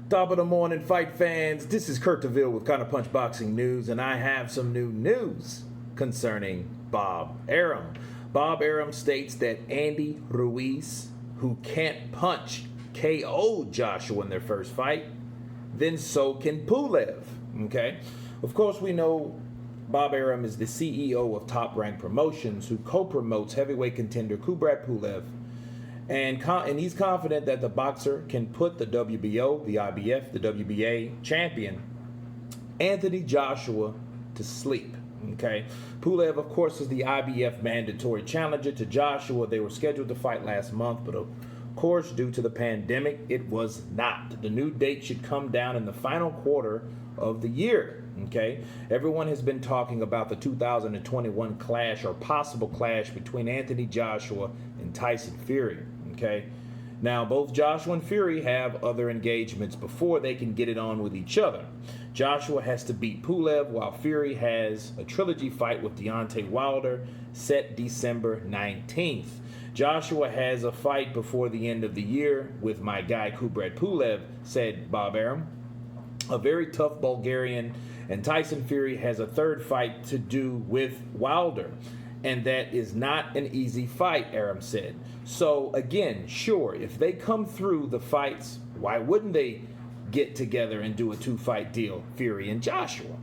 Top of the morning, fight fans. This is Kurt DeVille with Counterpunch Boxing News, and I have some new news concerning Bob Arum. Bob Arum states that Andy Ruiz, who can't punch, KO'd Joshua in their first fight, then so can Pulev. Okay? Of course, we know Bob Arum is the CEO of Top Rank Promotions, who co-promotes heavyweight contender Kubrat Pulev. And he's confident that the boxer can put the WBO, the IBF, the WBA champion, Anthony Joshua, to sleep. Okay, Pulev, of course, is the IBF mandatory challenger to Joshua. They were scheduled to fight last month, but of course, due to the pandemic, it was not. The new date should come down in the final quarter of the year. Okay, everyone has been talking about the 2021 clash or possible clash between Anthony Joshua and Tyson Fury. Okay, now both Joshua and Fury have other engagements before they can get it on with each other. Joshua has to beat Pulev, while Fury has a trilogy fight with Deontay Wilder set December 19th. Joshua has a fight before the end of the year with my guy Kubrat Pulev, said Bob Arum, a very tough Bulgarian, and Tyson Fury has a third fight to do with Wilder. And that is not an easy fight, Arum said. So again, sure, if they come through the fights, why wouldn't they get together and do a two-fight deal, Fury and Joshua?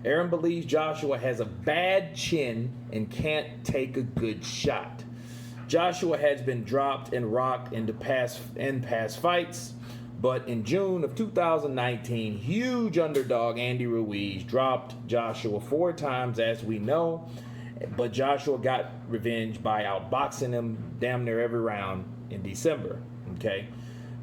Arum believes Joshua has a bad chin and can't take a good shot. Joshua has been dropped and rocked in past fights, but in June of 2019, huge underdog Andy Ruiz dropped Joshua 4 times, as we know. But Joshua got revenge by outboxing him damn near every round in December. Okay,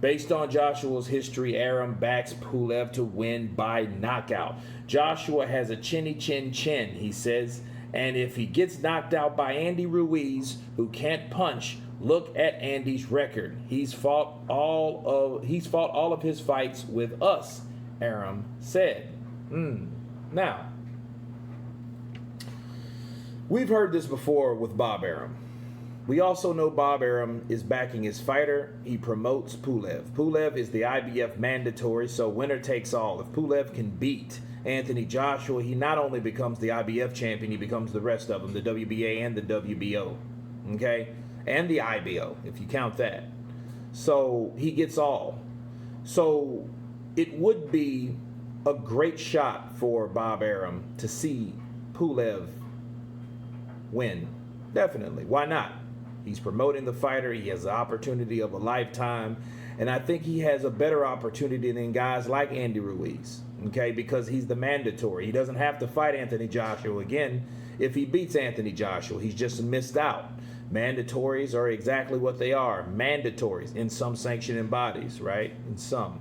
based on Joshua's history, Arum backs Pulev to win by knockout. Joshua has a chinny chin, he says, and if he gets knocked out by Andy Ruiz, who can't punch, look at Andy's record. He's fought all of his fights with us, Arum said. Now, we've heard this before with Bob Arum. We also know Bob Arum is backing his fighter. He promotes Pulev. Pulev is the IBF mandatory, so winner takes all. If Pulev can beat Anthony Joshua, he not only becomes the IBF champion, he becomes the rest of them, the WBA and the WBO, okay? And the IBO, if you count that. So he gets all. So it would be a great shot for Bob Arum to see Pulev win. Definitely. Why not? He's promoting the fighter. He has the opportunity of a lifetime. And I think he has a better opportunity than guys like Andy Ruiz. Okay? Because he's the mandatory. He doesn't have to fight Anthony Joshua again if he beats Anthony Joshua. He's just missed out. Mandatories are exactly what they are. Mandatories in some sanctioning bodies, right? In some.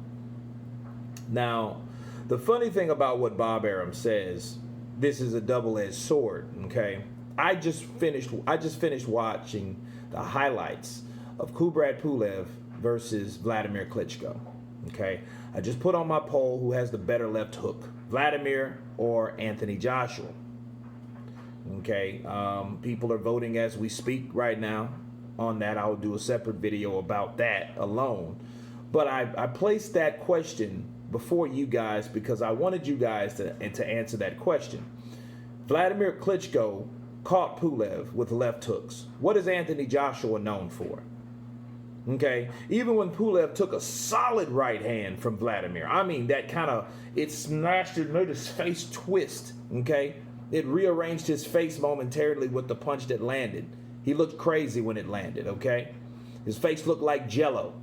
Now, the funny thing about what Bob Arum says, this is a double-edged sword, okay? I just finished watching the highlights of Kubrat Pulev versus Vladimir Klitschko. Okay, I just put on my poll who has the better left hook, Vladimir or Anthony Joshua. Okay, people are voting as we speak right now on that. I'll do a separate video about that alone. But I placed that question before you guys because I wanted you guys to answer that question. Vladimir Klitschko caught Pulev with left hooks. What is Anthony Joshua known for? Okay, even when Pulev took a solid right hand from Vladimir, I mean that it smashed it, made his face twist. Okay, it rearranged his face momentarily with the punch that landed. He looked crazy when it landed. Okay, his face looked like jello.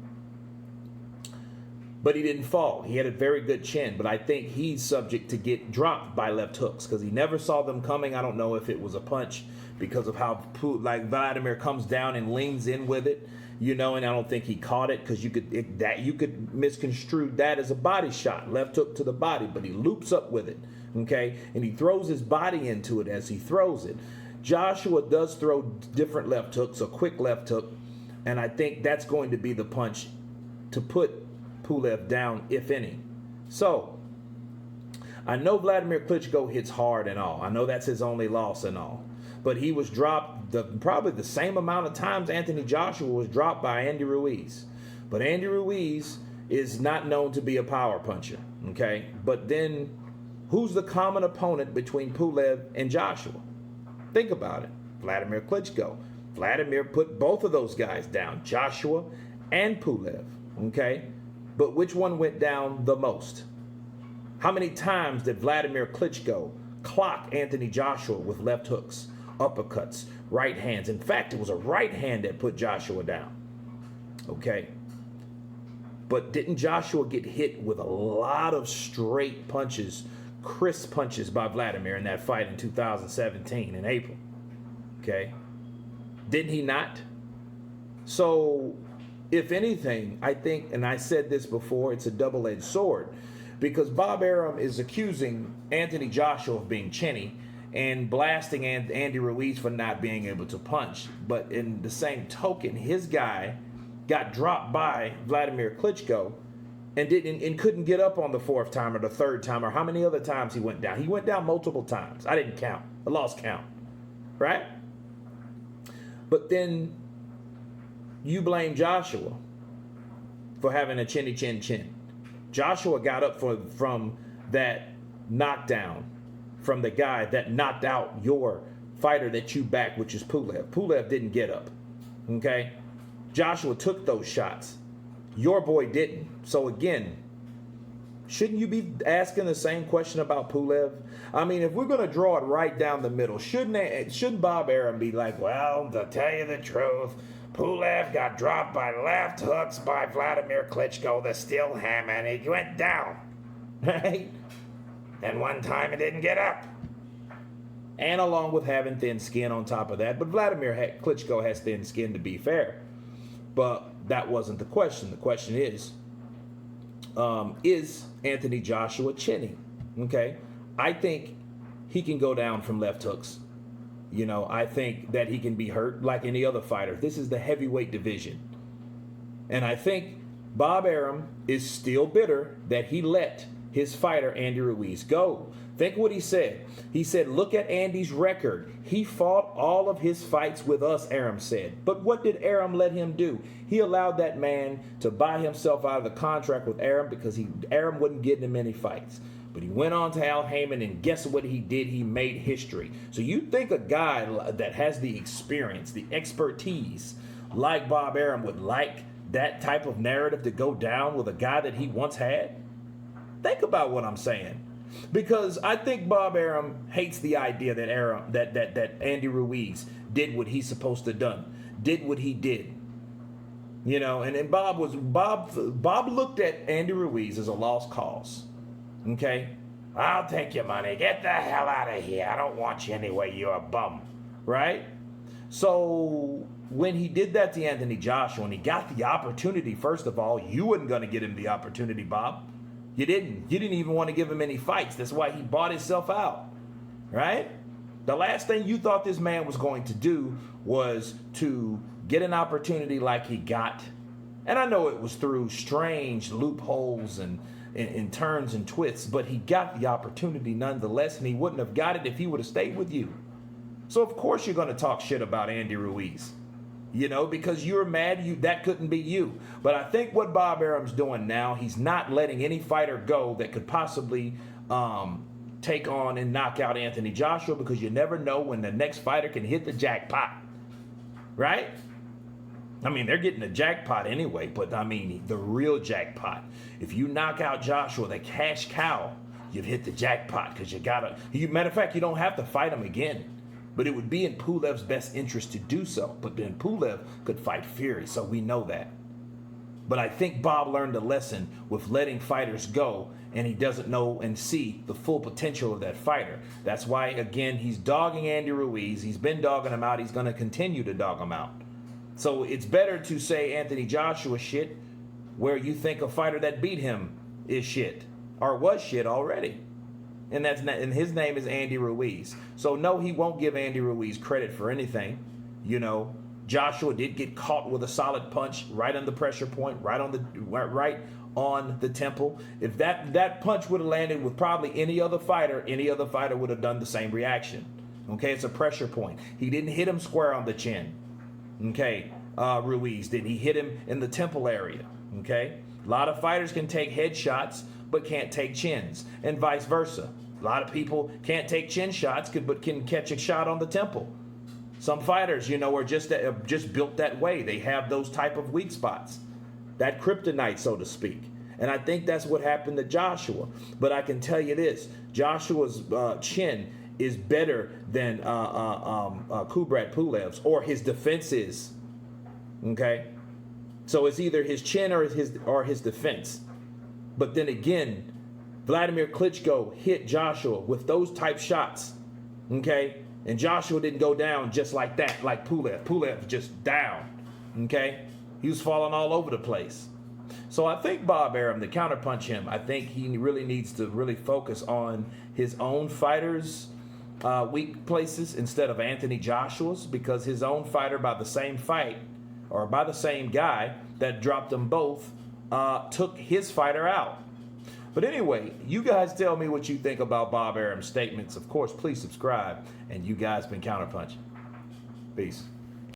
But he didn't fall. He had a very good chin, but I think he's subject to get dropped by left hooks because he never saw them coming. I don't know if it was a punch because of how Vladimir comes down and leans in with it, and I don't think he caught it because you could misconstrue that as a body shot, left hook to the body, but he loops up with it, okay, and he throws his body into it as he throws it. Joshua does throw different left hooks, a quick left hook, and I think that's going to be the punch to put Pulev down, if any. So, I know Vladimir Klitschko hits hard and all. I know that's his only loss and all. But he was dropped probably the same amount of times Anthony Joshua was dropped by Andy Ruiz. But Andy Ruiz is not known to be a power puncher, okay? But then who's the common opponent between Pulev and Joshua? Think about it. Vladimir Klitschko. Vladimir put both of those guys down, Joshua and Pulev, okay? But which one went down the most? How many times did Vladimir Klitschko clock Anthony Joshua with left hooks, uppercuts, right hands? In fact, it was a right hand that put Joshua down, okay? But didn't Joshua get hit with a lot of straight punches, crisp punches by Vladimir in that fight in 2017 in April, okay? Didn't he not? So, if anything, I think, and I said this before, it's a double-edged sword, because Bob Arum is accusing Anthony Joshua of being chinny and blasting Andy Ruiz for not being able to punch. But in the same token, his guy got dropped by Vladimir Klitschko and couldn't get up on the fourth time or the third time or how many other times he went down. He went down multiple times. I didn't count. I lost count. Right? But then you blame Joshua for having a chinny chin chin. Joshua got up from that knockdown from the guy that knocked out your fighter that you backed, which is Pulev. Pulev didn't get up. Okay? Joshua took those shots. Your boy didn't. So again, shouldn't you be asking the same question about Pulev? I mean, if we're going to draw it right down the middle, shouldn't Bob Arum be like, well, to tell you the truth, Pulev got dropped by left hooks by Vladimir Klitschko, the steel hammer, and he went down, right? And one time it didn't get up. And along with having thin skin on top of that, but Vladimir Klitschko has thin skin, to be fair. But that wasn't the question. The question is Anthony Joshua chinny? Okay? I think he can go down from left hooks. You know, I think that he can be hurt like any other fighter. This is the heavyweight division. And I think Bob Arum is still bitter that he let his fighter, Andy Ruiz, go. Think what he said. He said, look at Andy's record. He fought all of his fights with us, Arum said. But what did Arum let him do? He allowed that man to buy himself out of the contract with Arum because Arum wouldn't get him any fights. But he went on to Al Heyman, and guess what he did? He made history. So you think a guy that has the experience, the expertise, like Bob Arum would like that type of narrative to go down with a guy that he once had? Think about what I'm saying. Because I think Bob Arum hates the idea that Andy Ruiz did what he's supposed to have done, did what he did. You know, and Bob looked at Andy Ruiz as a lost cause. Okay? I'll take your money. Get the hell out of here. I don't want you anyway. You're a bum. Right? So when he did that to Anthony Joshua and he got the opportunity, first of all, you weren't going to get him the opportunity, Bob. You didn't. You didn't even want to give him any fights. That's why he bought himself out. Right? The last thing you thought this man was going to do was to get an opportunity like he got. And I know it was through strange loopholes and turns and twists, but he got the opportunity nonetheless, and he wouldn't have got it if he would have stayed with you. So of course you're going to talk shit about Andy Ruiz. You know, because you're mad that couldn't be you. But I think what Bob Arum's doing now, he's not letting any fighter go that could possibly take on and knock out Anthony Joshua, because you never know when the next fighter can hit the jackpot. Right? I mean, they're getting the jackpot anyway, but I mean, the real jackpot. If you knock out Joshua, the cash cow, you've hit the jackpot, because matter of fact, you don't have to fight him again. But it would be in Pulev's best interest to do so. But then Pulev could fight Fury, so we know that. But I think Bob learned a lesson with letting fighters go, and he doesn't know and see the full potential of that fighter. That's why, again, he's dogging Andy Ruiz. He's been dogging him out. He's going to continue to dog him out. So it's better to say Anthony Joshua shit where you think a fighter that beat him is shit or was shit already. And his name is Andy Ruiz. So no, he won't give Andy Ruiz credit for anything. You know, Joshua did get caught with a solid punch right on the pressure point, right on the temple. If that punch would have landed with probably any other fighter would have done the same reaction. Okay, it's a pressure point. He didn't hit him square on the chin. Okay, Ruiz did. He hit him in the temple area. Okay, A lot of fighters can take headshots, but can't take chins, and vice versa. A lot of people can't take chin shots, but can catch a shot on the temple. Some fighters, are just built that way. They have those type of weak spots, that kryptonite, so to speak. And I think that's what happened to Joshua. But I can tell you this: Joshua's chin is better than Kubrat Pulev's, or his defense is. Okay, so it's either his chin or his defense. But then again, Vladimir Klitschko hit Joshua with those type shots. Okay, and Joshua didn't go down just like that, like Pulev. Pulev just down. Okay, he was falling all over the place. So I think Bob Arum, to counterpunch him, I think he really needs to really focus on his own fighters' weak places instead of Anthony Joshua's, because his own fighter by the same fight, or by the same guy that dropped them both, took his fighter out. But anyway, you guys tell me what you think about Bob Arum's statements. Of course, please subscribe. And you guys been Counterpunch. Peace.